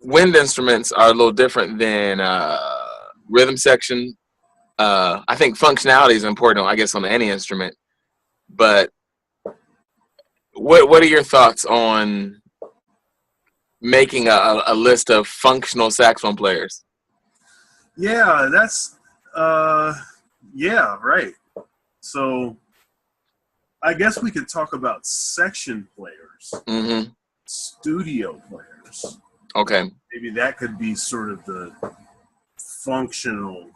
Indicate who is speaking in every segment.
Speaker 1: wind instruments are a little different than rhythm section. I think functionality is important, I guess, on any instrument. But what are your thoughts on making a list of functional saxophone players?
Speaker 2: Yeah, that's yeah, right. So I guess we could talk about section players,
Speaker 1: Mm-hmm.
Speaker 2: studio players.
Speaker 1: Okay.
Speaker 2: Maybe that could be sort of the functional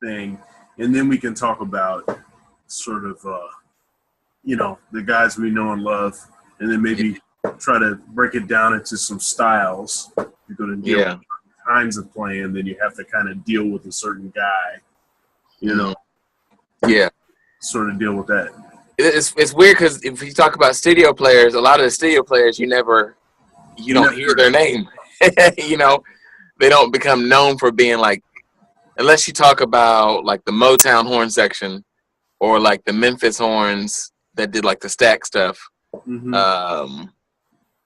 Speaker 2: thing. And then we can talk about sort of, the guys we know and love, and then maybe try to break it down into some styles. You're going to deal with kinds of playing, then you have to kind of deal with a certain guy, sort of deal with that.
Speaker 1: It's weird because if you talk about studio players, a lot of the studio players, you don't hear their name. They don't become known for being like, unless you talk about like the Motown horn section or like the Memphis horns that did like the stack stuff.
Speaker 2: Mm-hmm.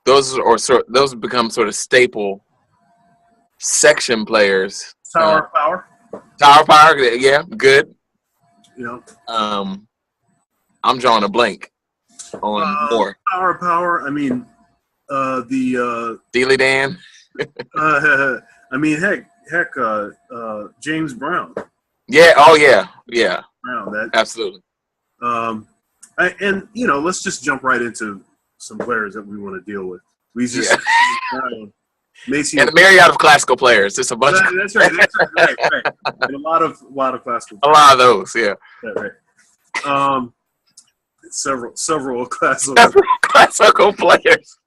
Speaker 1: Those become sort of staple section players.
Speaker 2: Tower Power,
Speaker 1: yeah, good. I'm drawing a blank on more.
Speaker 2: Tower Power. I mean,
Speaker 1: Steely Dan.
Speaker 2: I mean, heck, James Brown.
Speaker 1: Yeah. Oh, yeah.
Speaker 2: Brown.
Speaker 1: Absolutely.
Speaker 2: Let's just jump right into some players that we want to deal with. We just Macy
Speaker 1: and the myriad of classical players. Just a bunch.
Speaker 2: That's right. And a lot of classical.
Speaker 1: A lot of those. Yeah.
Speaker 2: Right. Several classical.
Speaker 1: Classical players.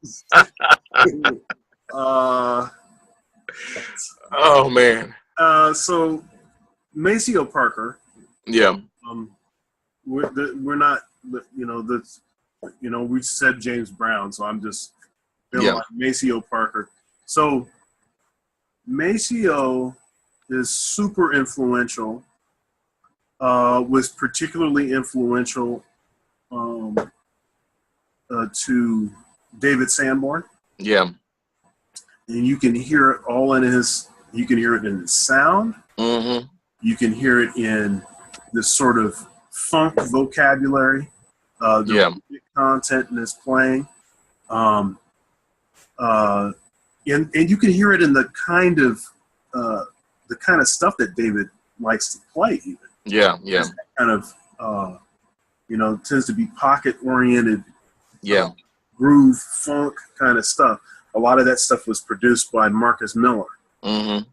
Speaker 1: Oh man.
Speaker 2: So Maceo Parker.
Speaker 1: Yeah.
Speaker 2: We're not. We said James Brown, so I'm just feeling like Maceo Parker. So Maceo is super influential. Was particularly influential to David Sanborn.
Speaker 1: Yeah.
Speaker 2: And you can hear it all in his. You can hear it in his sound.
Speaker 1: Mm-hmm.
Speaker 2: You can hear it in this sort of funk vocabulary. The content in his playing. And you can hear it in the kind of stuff that David likes to play. Even kind of tends to be pocket oriented. Groove funk kind of stuff. A lot of that stuff was produced by Marcus Miller.
Speaker 1: Mm-hmm.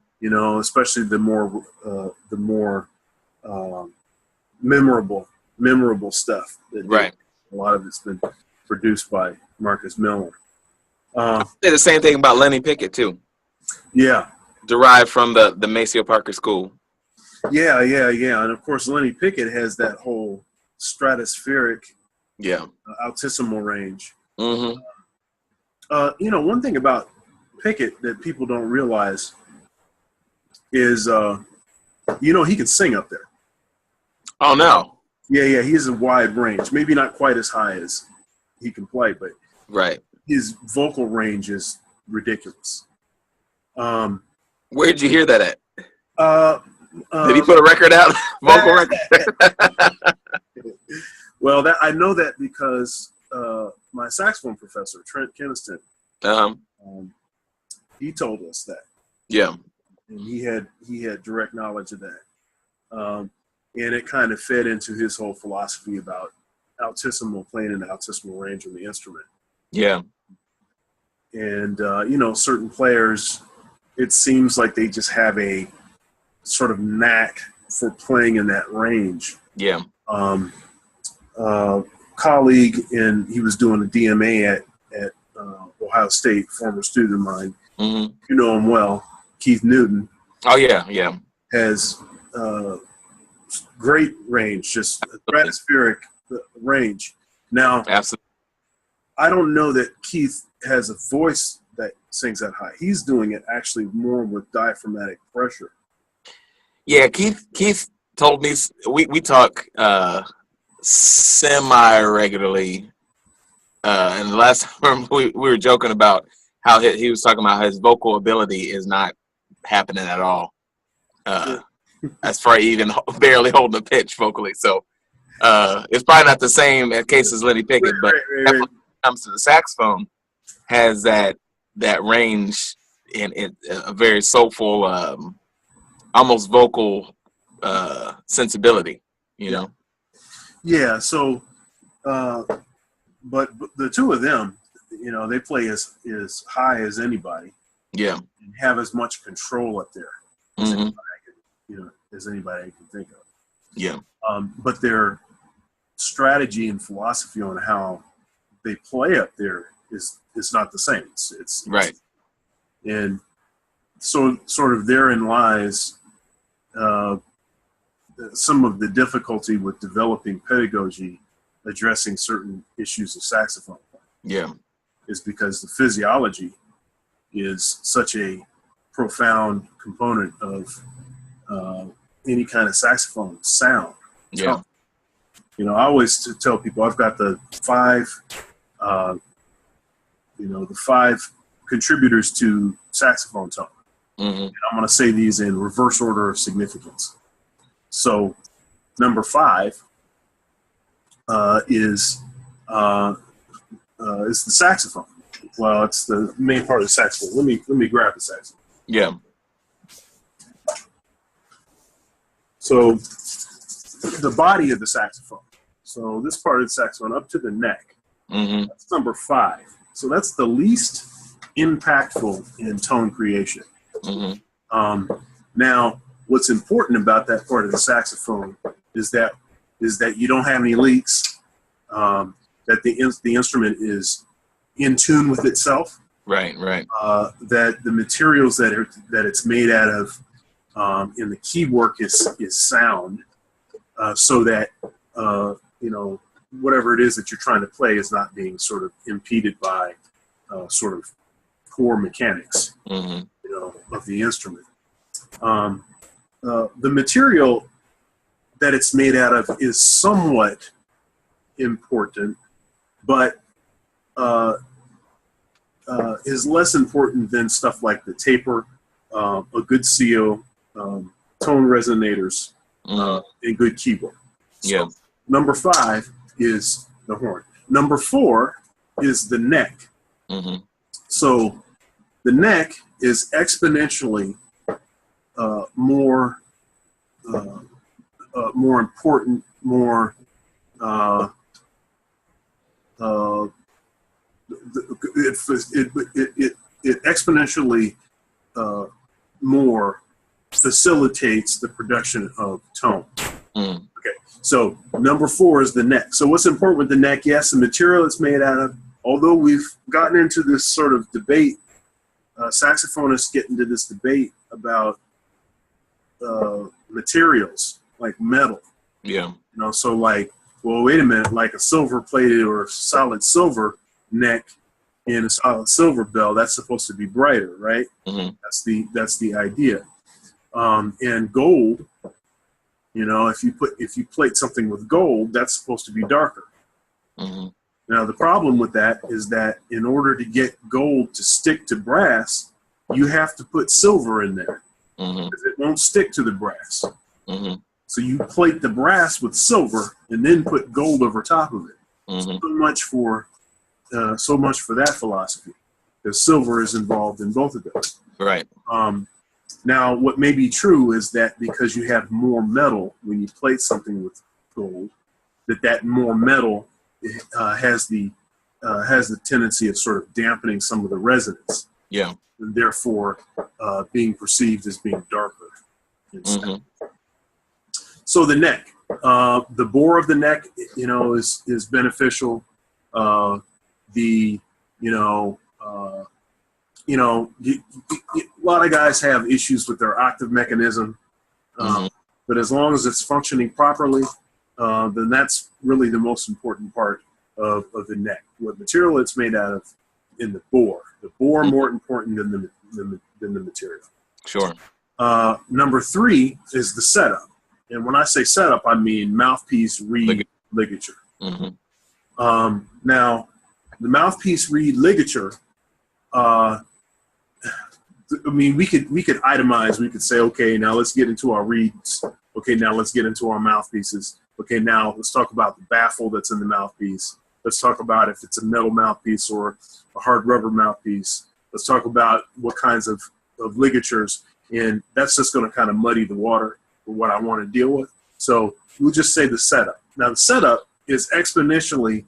Speaker 2: Especially the more memorable stuff.
Speaker 1: Right.
Speaker 2: A lot of it's been produced by Marcus Miller.
Speaker 1: I say the same thing about Lenny Pickett too.
Speaker 2: Yeah.
Speaker 1: Derived from the Maceo Parker school.
Speaker 2: Yeah. And of course, Lenny Pickett has that whole stratospheric, altissimo range.
Speaker 1: Mm-hmm.
Speaker 2: One thing about Pickett that people don't realize is, he can sing up there.
Speaker 1: Oh no.
Speaker 2: Yeah. He has a wide range. Maybe not quite as high as he can play, but his vocal range is ridiculous.
Speaker 1: Where'd you hear that at? Did he put a record out? Vocal record?
Speaker 2: Well, I know that because my saxophone professor, Trent Keniston, he told us that.
Speaker 1: Yeah.
Speaker 2: And he had direct knowledge of that. And it kind of fed into his whole philosophy about altissimo, playing in the altissimo range on the instrument.
Speaker 1: Yeah.
Speaker 2: And, certain players, it seems like they just have a sort of knack for playing in that range.
Speaker 1: Yeah.
Speaker 2: Colleague, and he was doing a DMA at Ohio State, former student of mine.
Speaker 1: Mm-hmm.
Speaker 2: You know him well, Keith Newton.
Speaker 1: Oh, yeah.
Speaker 2: Has great range, just stratospheric range. Now,
Speaker 1: absolutely.
Speaker 2: I don't know that Keith has a voice that sings that high. He's doing it actually more with diaphragmatic pressure. Yeah,
Speaker 1: Keith told me we talk semi-regularly. And the last time we were joking about how he was talking about his vocal ability is not happening at all. As far as even barely holding a pitch vocally. So it's probably not the same case as Lenny Pickett, but when it comes to the saxophone, has that range and a very soulful, almost vocal sensibility, you know?
Speaker 2: Yeah. So, but the two of them, you know, they play as high as anybody.
Speaker 1: Yeah.
Speaker 2: And have as much control up there as anybody I can think of.
Speaker 1: Yeah.
Speaker 2: But their strategy and philosophy on how they play up there is not the same. It's
Speaker 1: right.
Speaker 2: And so sort of therein lies some of the difficulty with developing pedagogy addressing certain issues of saxophone.
Speaker 1: Yeah.
Speaker 2: Is because the physiology is such a profound component of any kind of saxophone sound.
Speaker 1: Yeah.
Speaker 2: You know, I always tell people I've got the five contributors to saxophone tone.
Speaker 1: Mm-hmm.
Speaker 2: And I'm going to say these in reverse order of significance. So, number 5 is the saxophone. Well, it's the main part of the saxophone. Let me grab the saxophone.
Speaker 1: Yeah.
Speaker 2: So, the body of the saxophone. So this part of the saxophone up to the neck.
Speaker 1: Mm-hmm.
Speaker 2: That's number 5. So that's the least impactful in tone creation.
Speaker 1: Mm-hmm.
Speaker 2: Now, what's important about that part of the saxophone is that you don't have any leaks. That the instrument is in tune with itself.
Speaker 1: Right. Right.
Speaker 2: That the materials that it's made out of in the key work is sound, so that whatever it is that you're trying to play is not being sort of impeded by sort of poor mechanics,
Speaker 1: mm-hmm.
Speaker 2: Of the instrument. The material that it's made out of is somewhat important, but is less important than stuff like the taper, a good CO, tone resonators, and good keyboard. So
Speaker 1: yeah.
Speaker 2: Number 5 is the horn. Number 4 is the neck.
Speaker 1: Mm-hmm.
Speaker 2: So the neck is exponentially more important, more it exponentially more facilitates the production of tone.
Speaker 1: Mm.
Speaker 2: Okay, so number 4 is the neck. So what's important with the neck? Yes, the material it's made out of. Although we've gotten into this sort of debate, saxophonists get into this debate about materials like metal.
Speaker 1: Yeah.
Speaker 2: So like, well, wait a minute, like a silver-plated or solid silver neck and a solid silver bell, that's supposed to be brighter, right?
Speaker 1: Mm-hmm.
Speaker 2: That's the idea. And gold, if you plate something with gold, that's supposed to be darker.
Speaker 1: Mm-hmm.
Speaker 2: Now, the problem with that is that in order to get gold to stick to brass, you have to put silver in there.
Speaker 1: Mm-hmm.
Speaker 2: Because it won't stick to the brass.
Speaker 1: Mm-hmm.
Speaker 2: So you plate the brass with silver and then put gold over top of it.
Speaker 1: Mm-hmm.
Speaker 2: So much for that philosophy. Because silver is involved in both of those.
Speaker 1: Right.
Speaker 2: Now, what may be true is that because you have more metal when you plate something with gold, that more metal has the tendency of sort of dampening some of the resonance. Yeah. And therefore being perceived as being darker. Mm-hmm. So the neck, the bore of the neck, is beneficial. A lot of guys have issues with their octave mechanism,
Speaker 1: mm-hmm.
Speaker 2: but as long as it's functioning properly, then that's really the most important part of the neck. What material it's made out of in the bore. The bore more important than the material.
Speaker 1: Sure.
Speaker 2: Number 3 is the setup. And when I say setup, I mean mouthpiece, reed, ligature.
Speaker 1: Mm-hmm.
Speaker 2: Now, the mouthpiece, reed, ligature I mean, we could itemize. We could say, okay, now let's get into our reeds. Okay, now let's get into our mouthpieces. Okay, now let's talk about the baffle that's in the mouthpiece. Let's talk about if it's a metal mouthpiece or a hard rubber mouthpiece. Let's talk about what kinds of ligatures. And that's just going to kind of muddy the water for what I want to deal with. So we'll just say the setup. Now, the setup is exponentially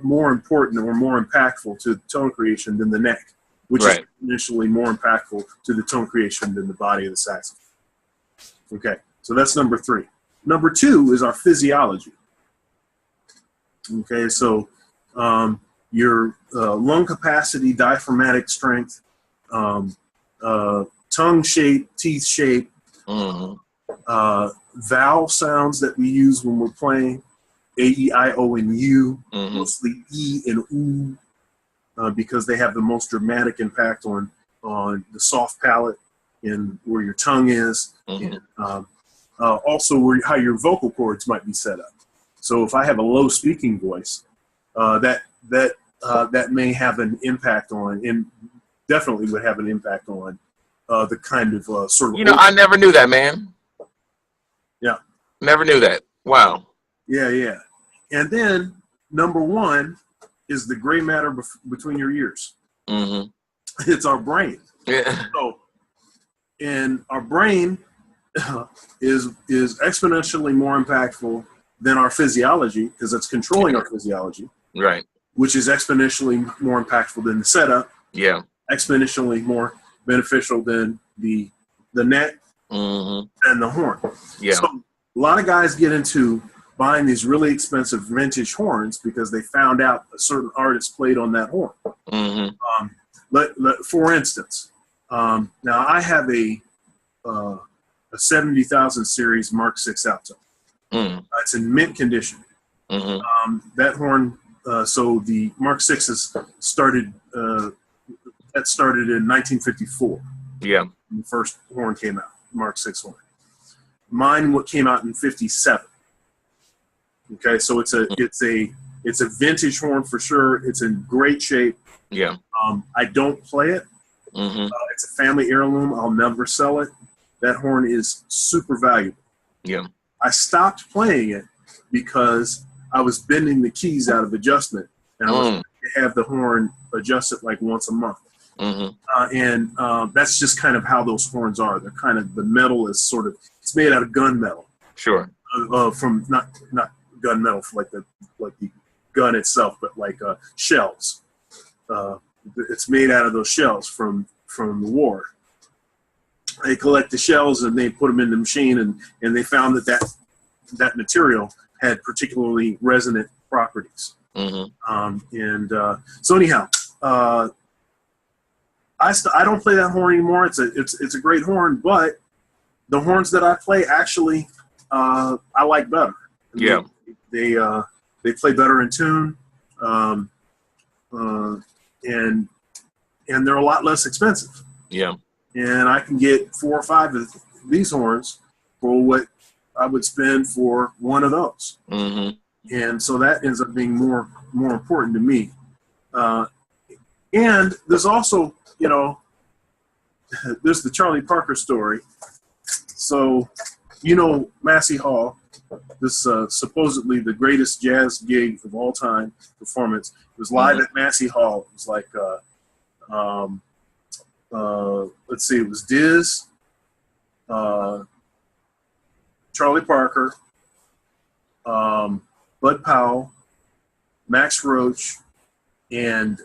Speaker 2: more important or more impactful to tone creation than the neck, which is initially more impactful to the tone creation than the body of the saxophone. Okay, so that's number 3. Number 2 is our physiology. Okay, so your lung capacity, diaphragmatic strength, tongue shape, teeth shape, vowel sounds that we use when we're playing, A, E, I, O, and U, mostly E and U, because they have the most dramatic impact on the soft palate and where your tongue is, and also how your vocal cords might be set up. So if I have a low speaking voice, that may have an impact on, and definitely would have an impact on the kind of sort of.
Speaker 1: You know, I never knew that, man.
Speaker 2: Yeah.
Speaker 1: Never knew that. Wow.
Speaker 2: Yeah, yeah. And then number 1 is the gray matter between your ears. It's our brain.
Speaker 1: Yeah.
Speaker 2: So, and our brain is exponentially more impactful than our physiology, because it's controlling our physiology.
Speaker 1: Right.
Speaker 2: Which is exponentially more impactful than the setup.
Speaker 1: Yeah.
Speaker 2: Exponentially more beneficial than the neck and the horn.
Speaker 1: Yeah.
Speaker 2: So a lot of guys get into buying these really expensive vintage horns because they found out a certain artist played on that horn. For instance, now I have a 70,000 series Mark 6 alto. It's in mint condition. That horn, so the Mark 6 started in 1954.
Speaker 1: Yeah.
Speaker 2: When the first horn came out, Mark 6 horn. Mine came out in 57. Okay, so it's a vintage horn for sure. It's in great shape.
Speaker 1: Yeah.
Speaker 2: I don't play it. It's a family heirloom. I'll never sell it. That horn is super valuable.
Speaker 1: Yeah.
Speaker 2: I stopped playing it because I was bending the keys out of adjustment, and I was to have the horn adjusted like once a month. And that's just kind of how those horns are. They're kind of, the metal is sort of, it's made out of gun metal.
Speaker 1: Sure.
Speaker 2: From not gun metal for like the gun itself, but like shells. It's made out of those shells from the war. They collect the shells and they put them in the machine, and they found that material had particularly resonant properties. So anyhow, I don't play that horn anymore. It's a great horn, but the horns that I play actually I like better.
Speaker 1: Yeah.
Speaker 2: They play better in tune, and they're a lot less expensive.
Speaker 1: Yeah.
Speaker 2: And I can get 4 or 5 of these horns for what I would spend for one of those. And so that ends up being more important to me. And there's also, there's the Charlie Parker story. So, Massey Hall, this supposedly the greatest jazz gig of all time performance. It was live at Massey Hall. It was like, let's see, it was Diz, Charlie Parker, Bud Powell, Max Roach, and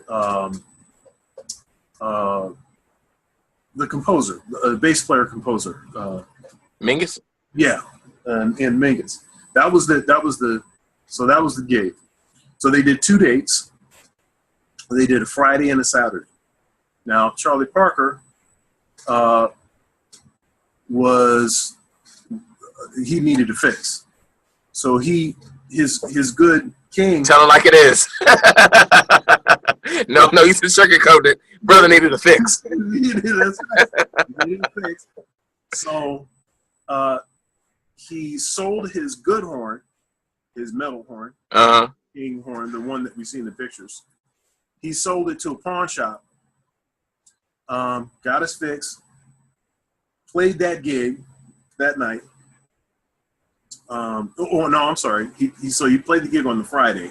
Speaker 2: the composer, the bass player composer,
Speaker 1: Mingus.
Speaker 2: Yeah, and Mingus. That was the gig. So they did 2 dates. They did a Friday and a Saturday. Now Charlie Parker he needed a fix, so his good king.
Speaker 1: Tell it like it is. No, you should sugarcoat it. Brother needed a fix.
Speaker 2: That's right. He needed a fix. So he sold his good horn, his metal horn, king horn, the one that we see in the pictures. he sold it to a pawn shop, got his fix, played that gig that night. Oh no, I'm sorry. He played the gig on the Friday.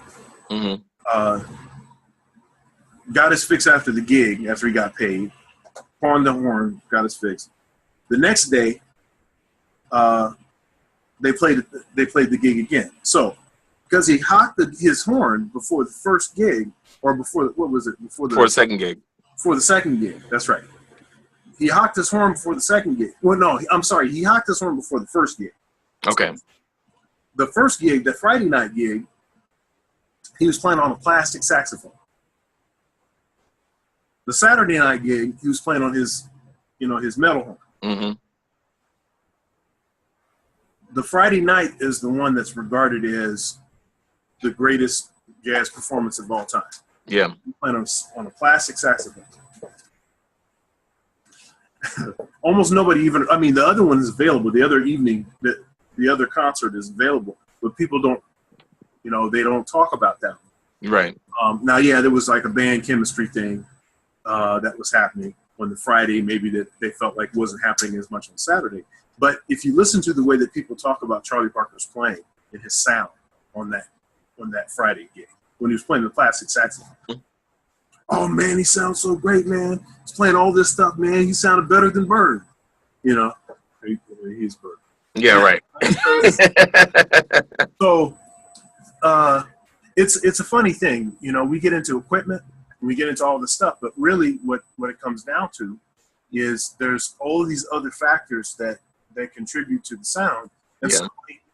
Speaker 2: Got his fix after the gig, after he got paid. Pawned the horn, got his fix. The next day, they played the gig again. So, because he hocked his horn before the first gig, or before the
Speaker 1: second gig.
Speaker 2: Before the second gig, that's right. He hocked his horn before the second gig. Well, no, I'm sorry. He hocked his horn before the first gig.
Speaker 1: Okay.
Speaker 2: The first gig, the Friday night gig, he was playing on a plastic saxophone. The Saturday night gig, he was playing on his metal horn.
Speaker 1: Mm-hmm.
Speaker 2: The Friday night is the one that's regarded as the greatest jazz performance of all time.
Speaker 1: Yeah.
Speaker 2: He playing on a plastic saxophone. Almost nobody even, I mean, the other one is available. The other evening, the other concert is available, but people don't, they don't talk about that one.
Speaker 1: Right.
Speaker 2: Now, yeah, there was like a band chemistry thing that was happening on the Friday, maybe that they felt like wasn't happening as much on Saturday. But if you listen to the way that people talk about Charlie Parker's playing and his sound on that Friday gig, when he was playing the plastic saxophone, oh man, he sounds so great, man. He's playing all this stuff, man. He sounded better than Bird. He's Bird.
Speaker 1: Yeah, right.
Speaker 2: So it's a funny thing. We get into equipment and we get into all this stuff, but really what it comes down to is there's all of these other factors that contribute to the sound. And so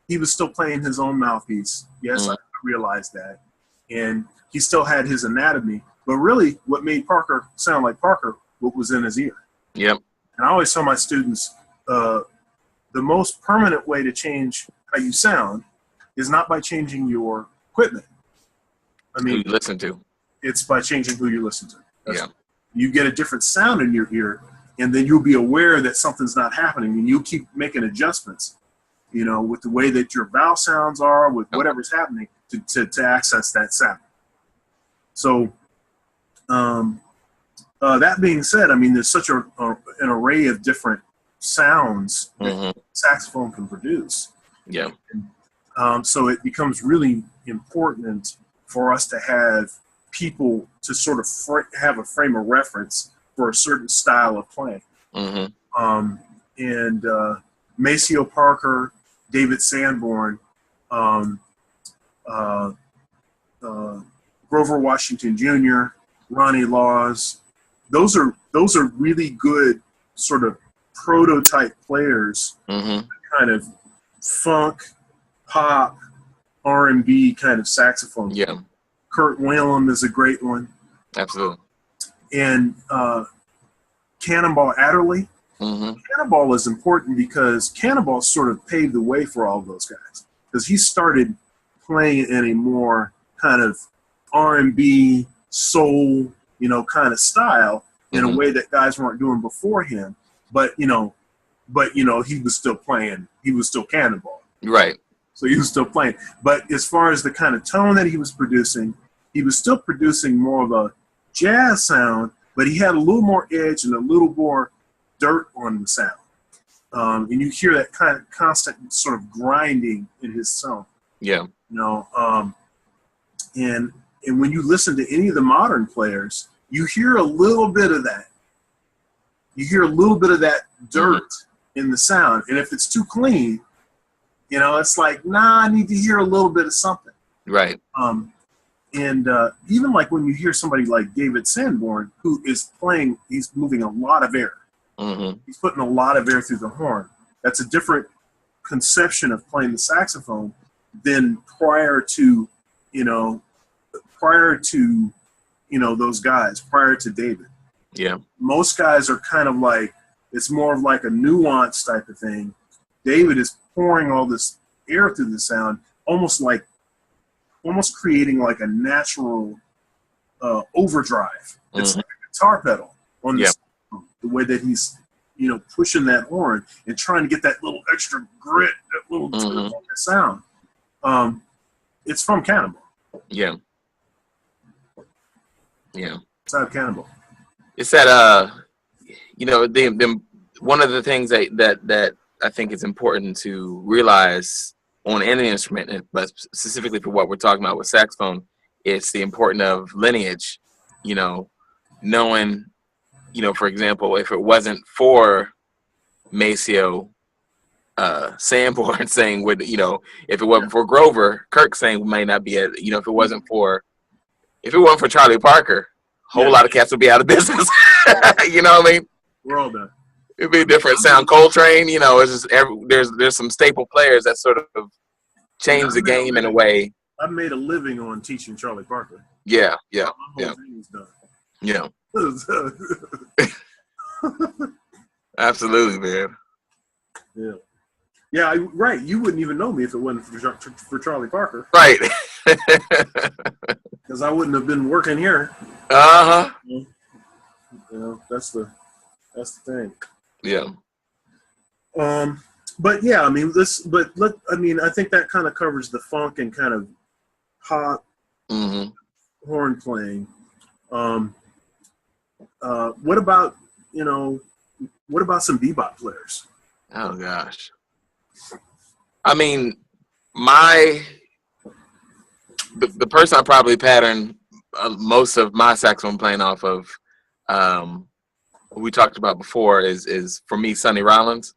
Speaker 2: he was still playing his own mouthpiece. Yes, I realized that. And he still had his anatomy. But really, what made Parker sound like Parker, what was in his ear.
Speaker 1: Yep.
Speaker 2: And I always tell my students, the most permanent way to change how you sound is not by changing your equipment. I mean,
Speaker 1: who you listen to. It's
Speaker 2: by changing who you listen to. You get a different sound in your ear, and then you'll be aware that something's not happening, and you'll keep making adjustments, with the way that your vowel sounds are, with whatever's happening to access that sound. So, that being said, I mean, there's such an array of different sounds that saxophone can produce.
Speaker 1: Yeah.
Speaker 2: And, so it becomes really important for us to have people to sort of have a frame of reference for a certain style of playing. And Maceo Parker, David Sanborn, Grover Washington Jr., Ronnie Laws, those are really good sort of prototype players, kind of funk, pop, R&B kind of saxophone.
Speaker 1: Yeah.
Speaker 2: Kurt Whalum is a great one.
Speaker 1: Absolutely.
Speaker 2: And Cannonball Adderley. Cannonball is important because Cannonball sort of paved the way for all of those guys, because he started playing in a more kind of R&B, soul, kind of style in a way that guys weren't doing before him. But he was still playing. He was still Cannonball.
Speaker 1: Right.
Speaker 2: So he was still playing. But as far as the kind of tone that he was still producing more of a jazz sound, but he had a little more edge and a little more dirt on the sound. And you hear that kind of constant sort of grinding in his tone.
Speaker 1: Yeah.
Speaker 2: And when you listen to any of the modern players, you hear a little bit of that. You hear a little bit of that dirt in the sound. And if it's too clean, it's like, nah, I need to hear a little bit of something.
Speaker 1: Right.
Speaker 2: And even like when you hear somebody like David Sanborn, who is playing, he's moving a lot of air. He's putting a lot of air through the horn. That's a different conception of playing the saxophone than prior to those guys, prior to David.
Speaker 1: Yeah.
Speaker 2: Most guys are kind of like, it's more of like a nuanced type of thing. David is pouring all this air through the sound, almost creating like a natural overdrive. It's like a guitar pedal on the way that he's, pushing that horn and trying to get that little extra grit, that little on the sound. It's from Cannonball.
Speaker 1: Yeah. Yeah.
Speaker 2: It's not cannibal.
Speaker 1: It's that you know, the one of the things that I think is important to realize on any instrument, but specifically for what we're talking about with saxophone, it's the importance of lineage. You know, knowing, you know, for example, if it wasn't for Maceo Sanborn saying, would, you know, if it wasn't for Grover, Kirk saying might not be a, you know, if it wasn't for Charlie Parker, a whole lot of cats would be out of business. You know what I mean?
Speaker 2: We're all done.
Speaker 1: It'd be a different sound. Coltrane, you know, it's just there's some staple players that sort of change the game in a way.
Speaker 2: I've made a living on teaching Charlie Parker.
Speaker 1: Yeah.
Speaker 2: My whole thing is done.
Speaker 1: Yeah. Absolutely, man.
Speaker 2: Yeah. Yeah, right. You wouldn't even know me if it wasn't for Charlie Parker.
Speaker 1: Right.
Speaker 2: Because I wouldn't have been working here.
Speaker 1: Uh-huh.
Speaker 2: You know, that's the thing.
Speaker 1: Yeah.
Speaker 2: But yeah, I mean, I think that kind of covers the funk and kind of hot horn playing. What about some bebop players?
Speaker 1: Oh gosh. I mean, the person I probably pattern most of my saxophone playing off of, we talked about before, is for me Sonny Rollins.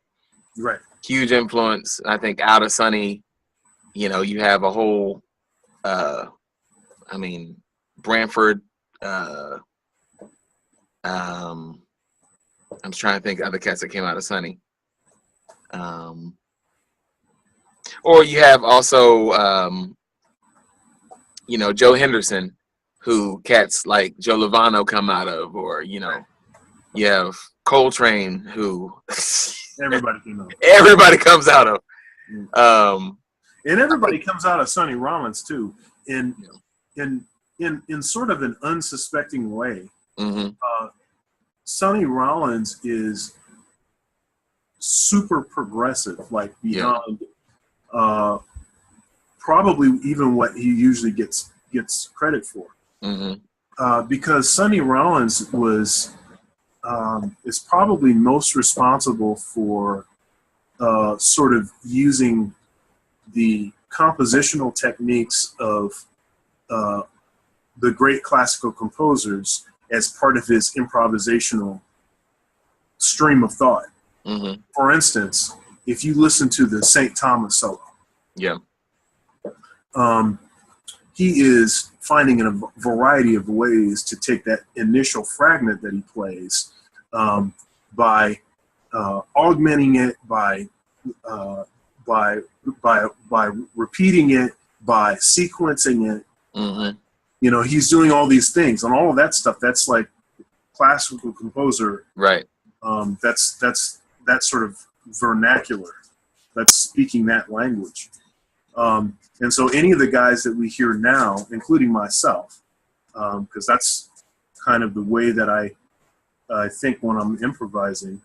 Speaker 2: Right.
Speaker 1: Huge influence. I think out of Sonny, you know, you have a whole, Branford. I'm trying to think of other cats that came out of Sonny. Or you have also, you know, Joe Henderson, who cats like Joe Lovano come out of, or, you know, you have Coltrane, who everybody comes out of.
Speaker 2: And everybody comes out of Sonny Rollins too, in sort of an unsuspecting way. Sonny Rollins is super progressive, like beyond probably even what he usually gets credit for. Because Sonny Rollins is probably most responsible for sort of using the compositional techniques of the great classical composers as part of his improvisational stream of thought. For instance, if you listen to the St. Thomas solo, he is finding in a variety of ways to take that initial fragment that he plays by augmenting it, by repeating it, by sequencing it. You know, he's doing all these things, and all of that stuff. That's like classical composer.
Speaker 1: Right.
Speaker 2: That's that sort of vernacular. That's speaking that language. And so any of the guys that we hear now, including myself, because that's kind of the way that I think when I'm improvising.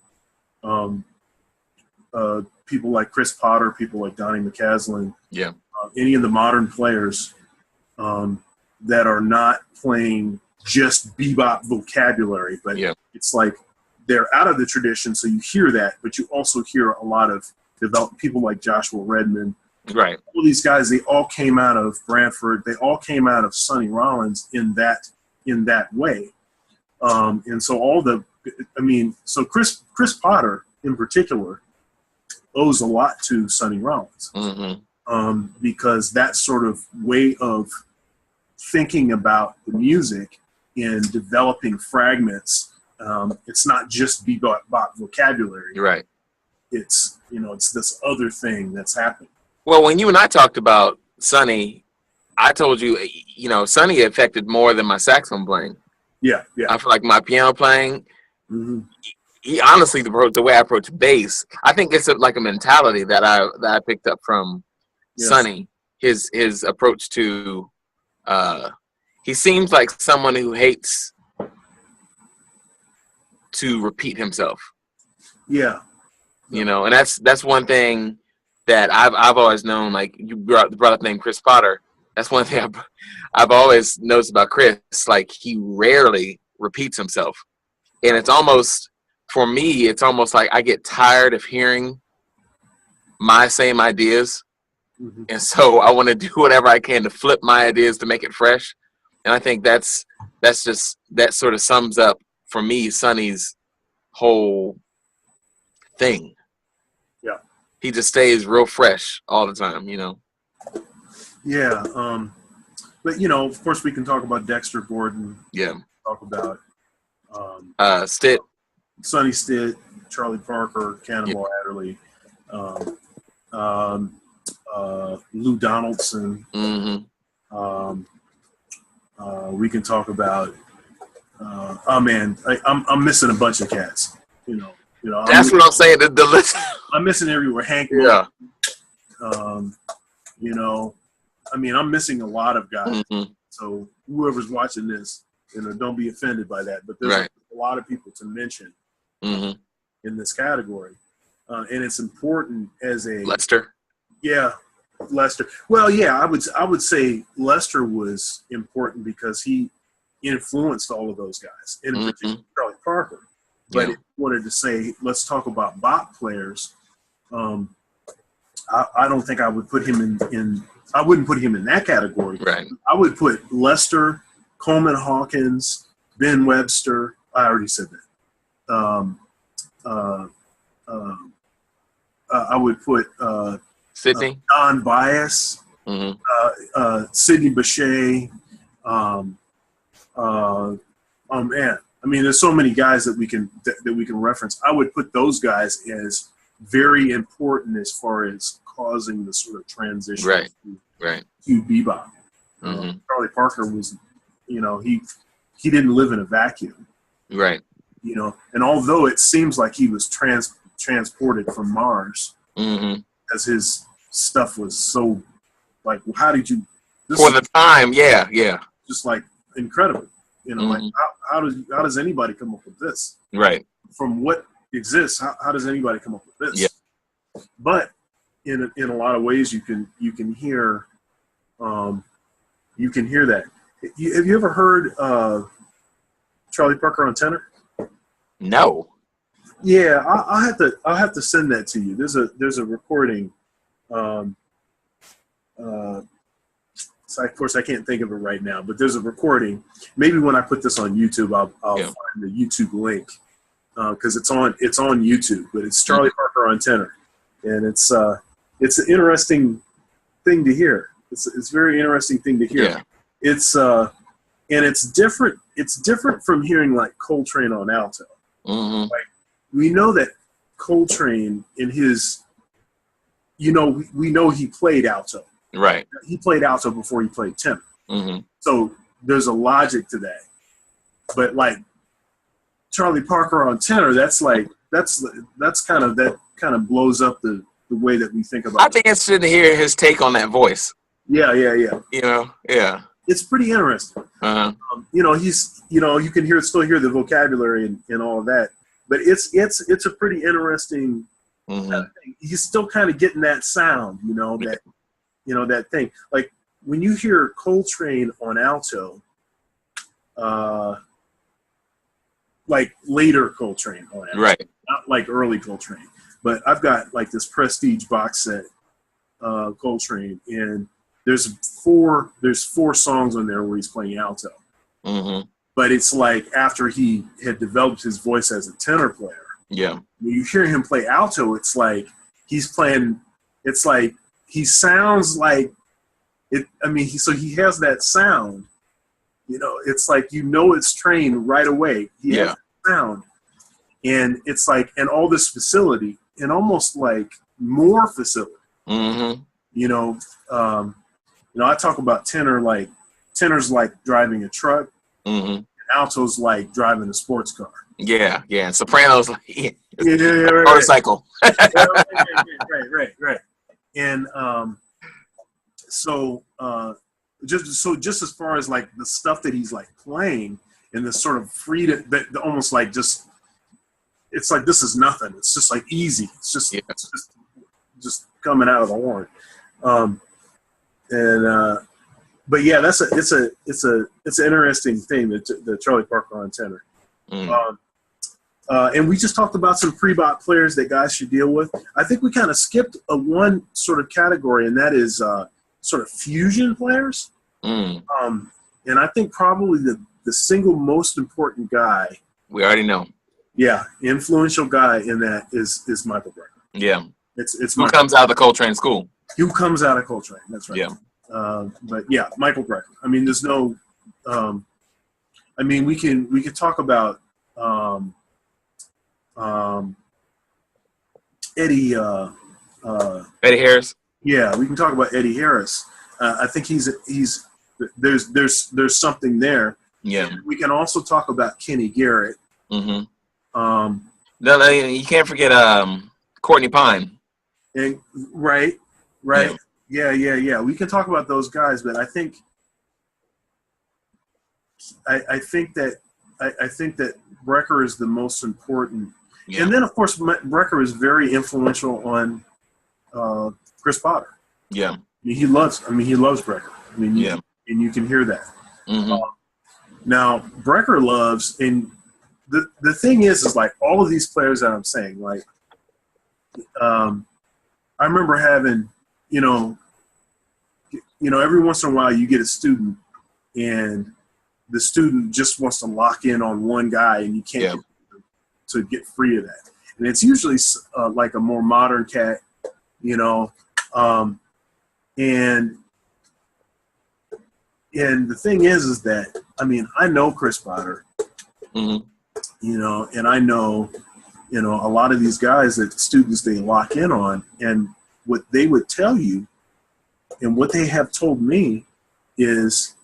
Speaker 2: People like Chris Potter, people like Donnie McCaslin, any of the modern players that are not playing just bebop vocabulary, but it's like they're out of the tradition, so you hear that, but you also hear a lot of developed people like Joshua Redman.
Speaker 1: Right.
Speaker 2: All these guys, they all came out of Branford. They all came out of Sonny Rollins in that way. And so so Chris Potter in particular owes a lot to Sonny Rollins. Because that sort of way of thinking about the music and developing fragments, it's not just bebop vocabulary.
Speaker 1: You're right.
Speaker 2: It's this other thing that's happening.
Speaker 1: Well, when you and I talked about Sonny, I told you, you know, Sonny affected more than my saxophone playing. Yeah. I feel like my piano playing, he honestly, the way I approach bass, I think it's like a mentality that I picked up from Sonny. His approach to, he seems like someone who hates to repeat himself. Yeah. You know, and that's one thing that I've always known. Like, you brought up the name Chris Potter. That's one thing I've always noticed about Chris. Like, he rarely repeats himself. And it's almost, for me, it's almost like I get tired of hearing my same ideas.
Speaker 2: Mm-hmm.
Speaker 1: And so I want to do whatever I can to flip my ideas to make it fresh. And I think that sort of sums up, for me, Sonny's whole thing.
Speaker 2: Yeah.
Speaker 1: He just stays real fresh all the time,
Speaker 2: Yeah. But, of course, we can talk about Dexter Gordon.
Speaker 1: Yeah.
Speaker 2: Talk about
Speaker 1: Stitt.
Speaker 2: Sonny Stitt, Charlie Parker, Cannonball Adderley, Lou Donaldson.
Speaker 1: Mm-hmm.
Speaker 2: We can talk about I'm missing a bunch of cats.
Speaker 1: That's what I'm saying. The list.
Speaker 2: I'm missing everywhere. Hank.
Speaker 1: Yeah.
Speaker 2: I'm missing a lot of guys.
Speaker 1: Mm-hmm.
Speaker 2: So whoever's watching this, don't be offended by that. But there's
Speaker 1: right.
Speaker 2: a lot of people to mention
Speaker 1: mm-hmm.
Speaker 2: in this category, and it's important as a
Speaker 1: Lester.
Speaker 2: Yeah, Lester. Well, yeah, I would say Lester was important because he influenced all of those guys, in
Speaker 1: mm-hmm.
Speaker 2: particular Charlie Parker. But if you wanted to say, let's talk about bop players, I don't think I would put him in. I wouldn't put him in that category.
Speaker 1: Right.
Speaker 2: I would put Lester, Coleman Hawkins, Ben Webster. I already said that. I would put
Speaker 1: Sidney,
Speaker 2: Don Bias,
Speaker 1: mm-hmm.
Speaker 2: Sidney Bechet. Oh man, there's so many guys that we can reference. I would put those guys as very important as far as causing the sort of transition to bebop.
Speaker 1: Mm-hmm.
Speaker 2: Charlie Parker was, he didn't live in a vacuum.
Speaker 1: Right.
Speaker 2: And although it seems like he was transported from Mars,
Speaker 1: mm-hmm.
Speaker 2: as his stuff was so, like, how did you?
Speaker 1: For the time, yeah.
Speaker 2: Just like incredible.
Speaker 1: mm-hmm.
Speaker 2: Like how does anybody come up with this?
Speaker 1: Right.
Speaker 2: From what exists, how does anybody come up with this?
Speaker 1: Yeah.
Speaker 2: But in a lot of ways, you can hear that. Have you ever heard Charlie Parker on tenor?
Speaker 1: No.
Speaker 2: Yeah, I'll have to send that to you. There's a recording. So of course I can't think of it right now, but there's a recording. Maybe when I put this on YouTube, I'll find the YouTube link because it's on YouTube. But it's Charlie Parker on tenor, and it's an interesting thing to hear. It's a very interesting thing to hear.
Speaker 1: Yeah.
Speaker 2: It's and it's different. It's different from hearing like Coltrane on alto.
Speaker 1: Mm-hmm.
Speaker 2: Like, we know that Coltrane in his, we know he played alto.
Speaker 1: Right.
Speaker 2: He played alto before he played tenor.
Speaker 1: Mm-hmm.
Speaker 2: So there's a logic to that. But like Charlie Parker on tenor, that's kind of blows up the way that we think about it.
Speaker 1: I think it's interesting to hear his take on that voice.
Speaker 2: Yeah.
Speaker 1: Yeah.
Speaker 2: It's pretty interesting.
Speaker 1: Uh-huh.
Speaker 2: He's, you can still hear the vocabulary and all of that, but it's a pretty interesting
Speaker 1: mm-hmm.
Speaker 2: thing. He's still kind of getting that sound, that thing. Like when you hear Coltrane on alto, like later Coltrane on alto,
Speaker 1: right?
Speaker 2: Not like early Coltrane, but I've got like this Prestige box set, Coltrane, and there's four songs on there where he's playing alto.
Speaker 1: Mm-hmm.
Speaker 2: But it's like after he had developed his voice as a tenor player.
Speaker 1: Yeah.
Speaker 2: When you hear him play alto, it's like he's playing. It's like he sounds like it. So he has that sound. It's like it's trained right away. He has that sound, and it's like all this facility, and almost like more facility.
Speaker 1: Mm-hmm.
Speaker 2: I talk about tenor's like driving a truck,
Speaker 1: mm-hmm.
Speaker 2: and alto's like driving a sports car.
Speaker 1: Yeah. And soprano's like
Speaker 2: right.
Speaker 1: motorcycle.
Speaker 2: Right. And just as far as like the stuff that he's like playing and the sort of freedom that almost like just, it's like this is nothing. It's just like easy. It's just coming out of the horn. but yeah, it's an interesting thing, the Charlie Parker on tenor. And we just talked about some pre-bop players that guys should deal with. I think we kind of skipped one sort of category, and that is sort of fusion players. And I think probably the single most important guy.
Speaker 1: We already know.
Speaker 2: Yeah, influential guy in that is Michael Brecker.
Speaker 1: Yeah.
Speaker 2: It's
Speaker 1: who comes out of the Coltrane school.
Speaker 2: Who comes out of Coltrane, that's right.
Speaker 1: Yeah.
Speaker 2: But yeah, Michael Brecker. I mean, there's no we could talk about Eddie
Speaker 1: Harris.
Speaker 2: Yeah, we can talk about Eddie Harris. I think there's something there.
Speaker 1: Yeah.
Speaker 2: And we can also talk about Kenny Garrett.
Speaker 1: No, you can't forget Courtney Pine.
Speaker 2: And right. Yeah. We can talk about those guys, but I think that Brecker is the most important. Yeah. And then, of course, Brecker is very influential on Chris Potter.
Speaker 1: Yeah.
Speaker 2: He loves Brecker. I mean,
Speaker 1: yeah.
Speaker 2: And you can hear that. Now, Brecker loves, and the thing is like all of these players that I'm saying, like, I remember having, every once in a while you get a student and the student just wants to lock in on one guy and you can't get free of that. And it's usually like a more modern cat, and the thing is that, I mean, I know Chris Potter, and I know, a lot of these guys that students they lock in on, and what they would tell you and what they have told me is,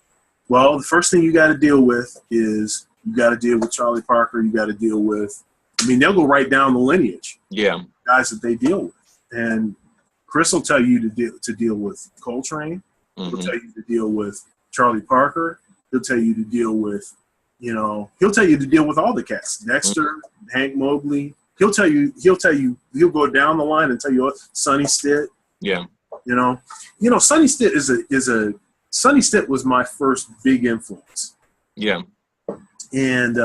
Speaker 2: well, the first thing you got to deal with is you got to deal with Charlie Parker. You got to deal with, they'll go right down the lineage.
Speaker 1: Yeah.
Speaker 2: Guys that they deal with. And Chris will tell you to deal with Coltrane. He'll tell you to deal with Charlie Parker. He'll tell you to deal with, he'll tell you to deal with all the cats. Dexter, Hank Mobley. He'll go down the line and tell you, Sonny Stitt.
Speaker 1: Yeah.
Speaker 2: Sonny Stitt Sonny Stitt was my first big influence. Yeah. And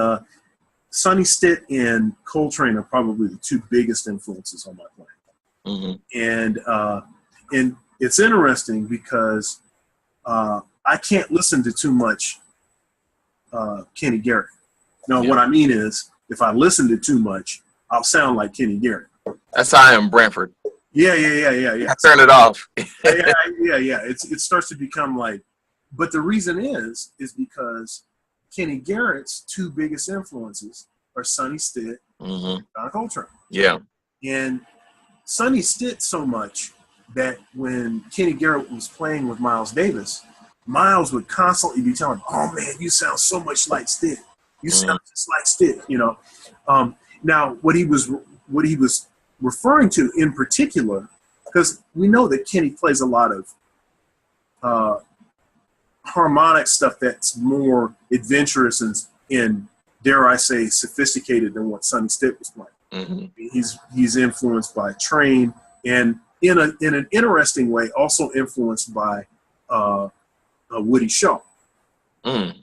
Speaker 2: Sonny Stitt and Coltrane are probably the two biggest influences on my playing. And it's interesting because I can't listen to too much Kenny Garrett. Now, what I mean is, if I listen to too much, I'll sound like Kenny Garrett.
Speaker 1: That's how I am, Brantford.
Speaker 2: Yeah.
Speaker 1: I turn it off.
Speaker 2: yeah. It starts to become like, but the reason is because Kenny Garrett's two biggest influences are Sonny Stitt and John Coltrane. Yeah. And Sonny Stitt so much that when Kenny Garrett was playing with Miles Davis, Miles would constantly be telling him, "Oh man, you sound so much like Stitt. You sound just like Stitt." Now what he was referring to in particular, because we know that Kenny plays a lot of harmonic stuff that's more adventurous and dare I say sophisticated than what Sonny Stitt was playing. He's influenced by Train and in an interesting way also influenced by Woody Shaw. And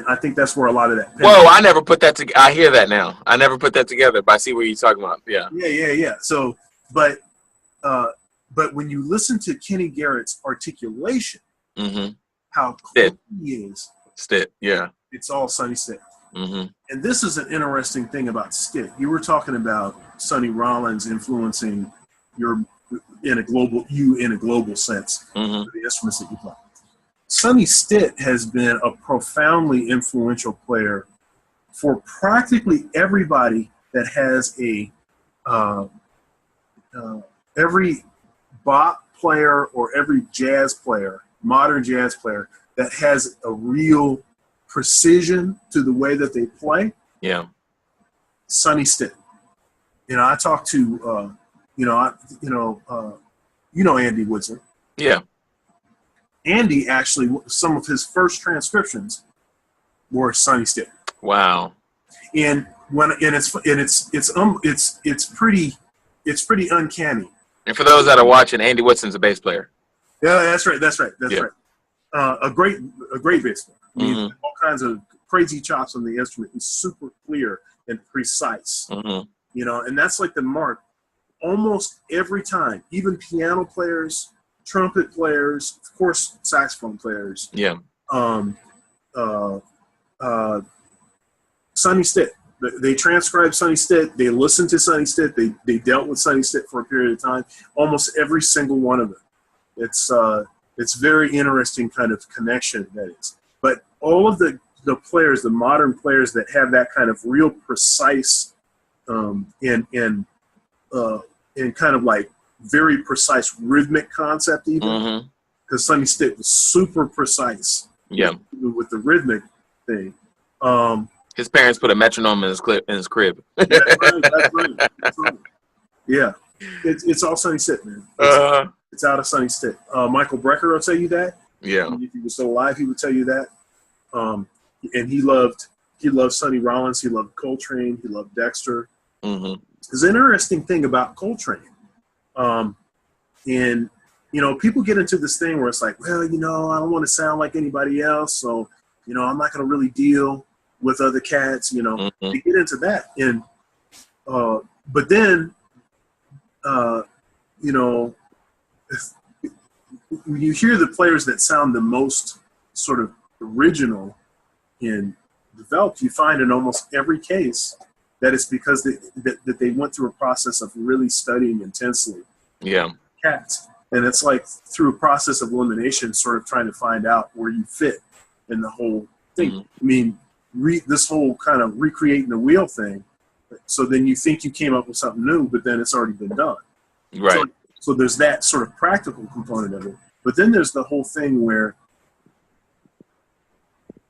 Speaker 2: I think that's where a lot of that.
Speaker 1: Whoa! I never put that together. I hear that now. I never put that together, but I see what you're talking about. Yeah.
Speaker 2: Yeah. So, but when you listen to Kenny Garrett's articulation, how clear he is,
Speaker 1: Stitt, yeah,
Speaker 2: it's all Sonny Stitt. And this is an interesting thing about Stitt. You were talking about Sonny Rollins influencing in a global sense, the instruments that you play. Sonny Stitt has been a profoundly influential player for practically everybody that has every bop player or every jazz player, modern jazz player, that has a real precision to the way that they play. Yeah. Sonny Stitt. I talked to, Andy Woodson. Yeah. Andy actually, some of his first transcriptions were Sonny Stitt. Wow. And it's pretty uncanny.
Speaker 1: And for those that are watching, Andy Woodson's a bass player.
Speaker 2: Yeah, that's right. A great bass player. I mean, all kinds of crazy chops on the instrument. He's super clear and precise. You know, and that's like the mark almost every time. Even piano players, trumpet players, of course, saxophone players.
Speaker 1: Yeah.
Speaker 2: Sonny Stitt. They transcribed Sonny Stitt. They listened to Sonny Stitt. They dealt with Sonny Stitt for a period of time. Almost every single one of them. It's very interesting kind of connection that is. But all of the players, the modern players that have that kind of real precise and kind of like very precise rhythmic concept even, because Sonny Stitt was super precise.
Speaker 1: Yeah.
Speaker 2: With the rhythmic thing.
Speaker 1: His parents put a metronome in his crib.
Speaker 2: That's right. Yeah. It's all Sonny Stitt, man. It's out of Sonny Stitt. Michael Brecker will tell you that.
Speaker 1: Yeah.
Speaker 2: If he was still alive, he would tell you that. And he loved Sonny Rollins. He loved Coltrane. He loved Dexter. There's an interesting thing about Coltrane. And, you know, people get into this thing where it's like, well, you know, I don't want to sound like anybody else. So, you know, I'm not going to really deal with other cats, you know. They get into that. And, but then, you know, when you hear the players that sound the most sort of original and developed, you find in almost every case that it's because that they went through a process of really studying intensely. Yeah. Cats. And it's like through a process of elimination, sort of trying to find out where you fit in the whole thing. I mean, this whole kind of recreating the wheel thing. So then you think you came up with something new, but then it's already been done. Right. So there's that sort of practical component of it. But then there's the whole thing where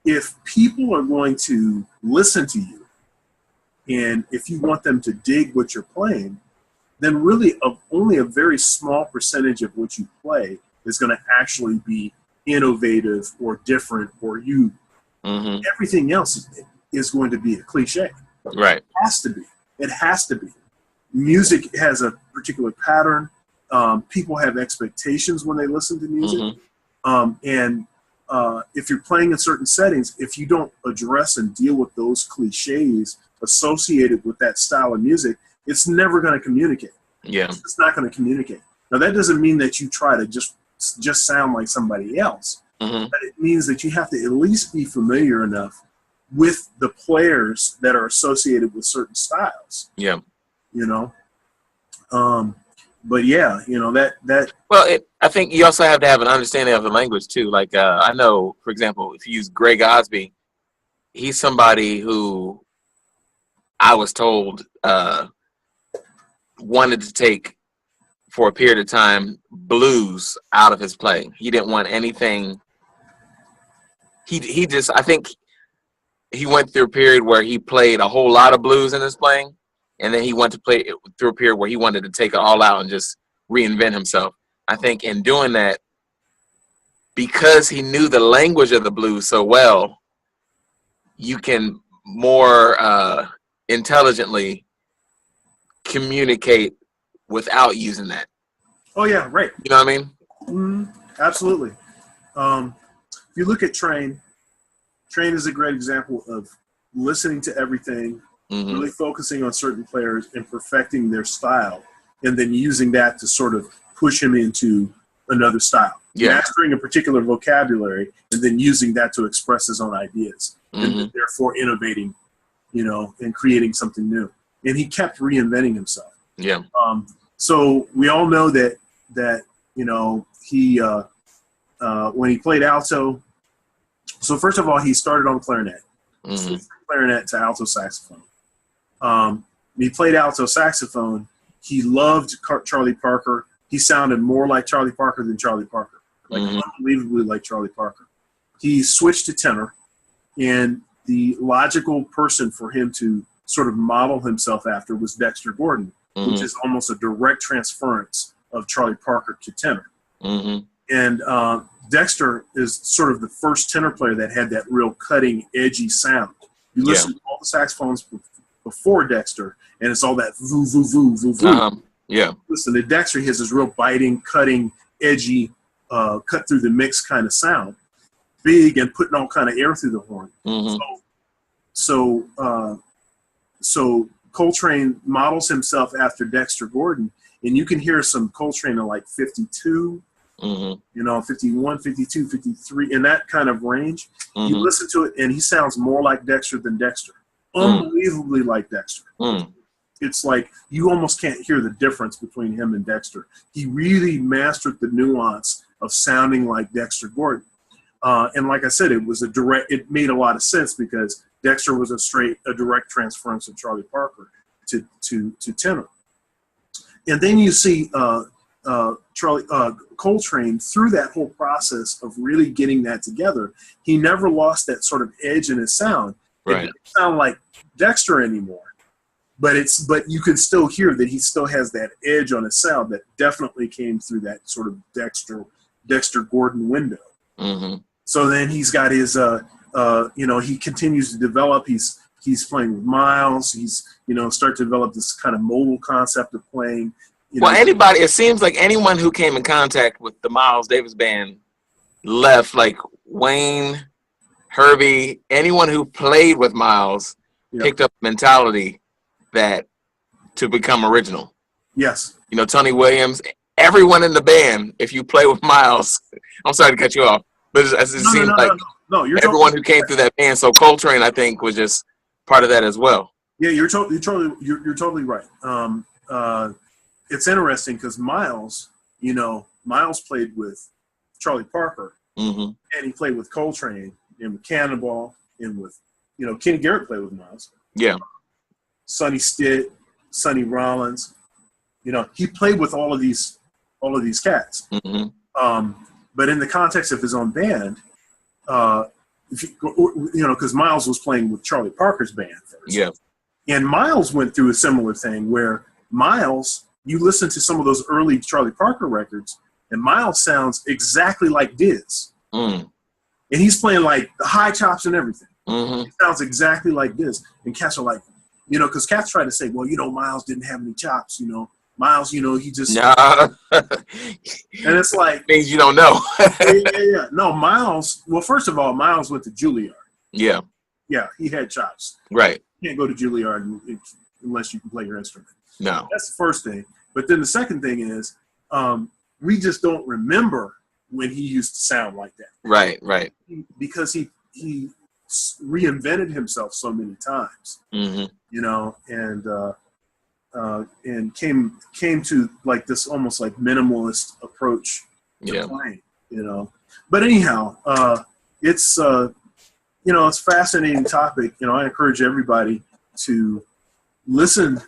Speaker 2: if people are going to listen to you, and if you want them to dig what you're playing, then really only a very small percentage of what you play is going to actually be innovative or different or you. Everything else is going to be a cliche. Right. It has to be. It has to be. Music has a particular pattern. People have expectations when they listen to music. And if you're playing in certain settings, if you don't address and deal with those cliches associated with that style of music, it's never going to communicate. Yeah. It's not going to communicate. Now, that doesn't mean that you try to just sound like somebody else. But it means that you have to at least be familiar enough with the players that are associated with certain styles. Yeah. You know? But yeah, you know, that well,
Speaker 1: I think you also have to have an understanding of the language too. Like I know, for example, if you use Greg Osby, he's somebody who I was told wanted to take for a period of time blues out of his playing. He didn't want anything. He just, I think he went through a period where he played a whole lot of blues in his playing. And then he went to play through a period where he wanted to take it all out and just reinvent himself. I think in doing that, because he knew the language of the blues so well, you can more intelligently communicate without using that.
Speaker 2: Oh, yeah, right.
Speaker 1: You know what I
Speaker 2: mean? Absolutely. If you look at Train is a great example of listening to everything, really focusing on certain players and perfecting their style, and then using that to sort of push him into another style. Yeah. Mastering a particular vocabulary and then using that to express his own ideas, and therefore innovating, you know, and creating something new. And he kept reinventing himself. Yeah. So we all know that you know, he when he played alto. So first of all, he started on clarinet, clarinet to alto saxophone. He played alto saxophone. He loved Charlie Parker. He sounded more like Charlie Parker than Charlie Parker, like unbelievably like Charlie Parker. He switched to tenor, and the logical person for him to sort of model himself after was Dexter Gordon, which is almost a direct transference of Charlie Parker to tenor. And Dexter is sort of the first tenor player that had that real cutting, edgy sound. You listen to all the saxophones before Dexter, and it's all that voo, voo, voo, voo, voo. Yeah. Listen to Dexter, he has this real biting, cutting, edgy, cut through the mix kind of sound. big and putting all kind of air through the horn.
Speaker 1: Mm-hmm.
Speaker 2: So Coltrane models himself after Dexter Gordon, and you can hear some Coltrane in like 52,
Speaker 1: mm-hmm.
Speaker 2: 51, 52, 53, in that kind of range.
Speaker 1: Mm-hmm.
Speaker 2: You listen to it, and he sounds more like Dexter than Dexter. Unbelievably like Dexter. It's like you almost can't hear the difference between him and Dexter. He really mastered the nuance of sounding like Dexter Gordon. And like I said, it made a lot of sense because Dexter was a direct transference of Charlie Parker to tenor. And then you see Coltrane through that whole process of really getting that together. He never lost that sort of edge in his sound. It doesn't sound like Dexter anymore, but you can still hear that he still has that edge on his sound that definitely came through that sort of Dexter Gordon window.
Speaker 1: Mm-hmm.
Speaker 2: So then he's got his he continues to develop. He's playing with Miles. He's start to develop this kind of modal concept of playing.
Speaker 1: It seems like anyone who came in contact with the Miles Davis band left, like Wayne, Herbie, anyone who played with Miles picked up mentality that to become original.
Speaker 2: Yes.
Speaker 1: Tony Williams, everyone in the band, if you play with Miles, I'm sorry to cut you off, but it seems like everyone who came through that band. So Coltrane, I think, was just part of that as well.
Speaker 2: Yeah, you're totally right. It's interesting because Miles played with Charlie Parker,
Speaker 1: and
Speaker 2: he played with Coltrane and with Cannonball and with Kenny Garrett played with Miles.
Speaker 1: Yeah.
Speaker 2: Sonny Stitt, Sonny Rollins. He played with all of these cats.
Speaker 1: Mm-hmm.
Speaker 2: But in the context of his own band, because Miles was playing with Charlie Parker's band first.
Speaker 1: Yeah.
Speaker 2: And Miles went through a similar thing where Miles, you listen to some of those early Charlie Parker records, and Miles sounds exactly like Diz. And he's playing like the high chops and everything.
Speaker 1: Mm-hmm.
Speaker 2: It sounds exactly like Diz. And cats are like, because cats try to say, well, Miles didn't have any chops, Miles, he just.
Speaker 1: Nah.
Speaker 2: And it's like.
Speaker 1: Things you don't know.
Speaker 2: Yeah. No, Miles. Well, first of all, Miles went to Juilliard.
Speaker 1: Yeah.
Speaker 2: Yeah, he had chops.
Speaker 1: Right.
Speaker 2: You can't go to Juilliard unless you can play your instrument.
Speaker 1: No.
Speaker 2: That's the first thing. But then the second thing is, we just don't remember when he used to sound like that.
Speaker 3: Right.
Speaker 2: Because he reinvented himself so many times.
Speaker 1: Mm-hmm.
Speaker 2: And came to like this almost like minimalist approach to playing, But anyhow, it's a fascinating topic. I encourage everybody to listen,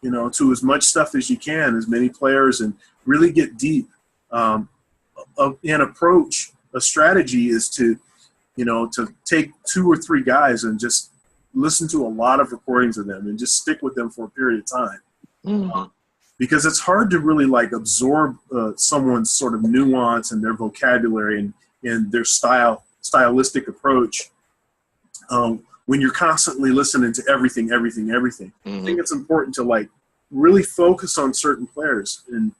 Speaker 2: to as much stuff as you can, as many players, and really get deep. An approach, a strategy is to take 2 or 3 guys and just listen to a lot of recordings of them and just stick with them for a period of time.
Speaker 1: Mm-hmm.
Speaker 2: Because it's hard to really like absorb someone's sort of nuance and their vocabulary and their stylistic approach when you're constantly listening to everything.
Speaker 1: Mm-hmm.
Speaker 2: I think it's important to like really focus on certain players. And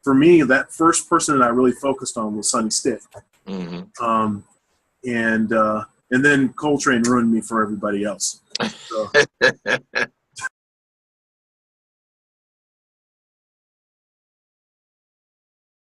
Speaker 2: for me, that first person that I really focused on was Sonny Stitt.
Speaker 1: Mm-hmm.
Speaker 2: And then Coltrane ruined me for everybody else. So.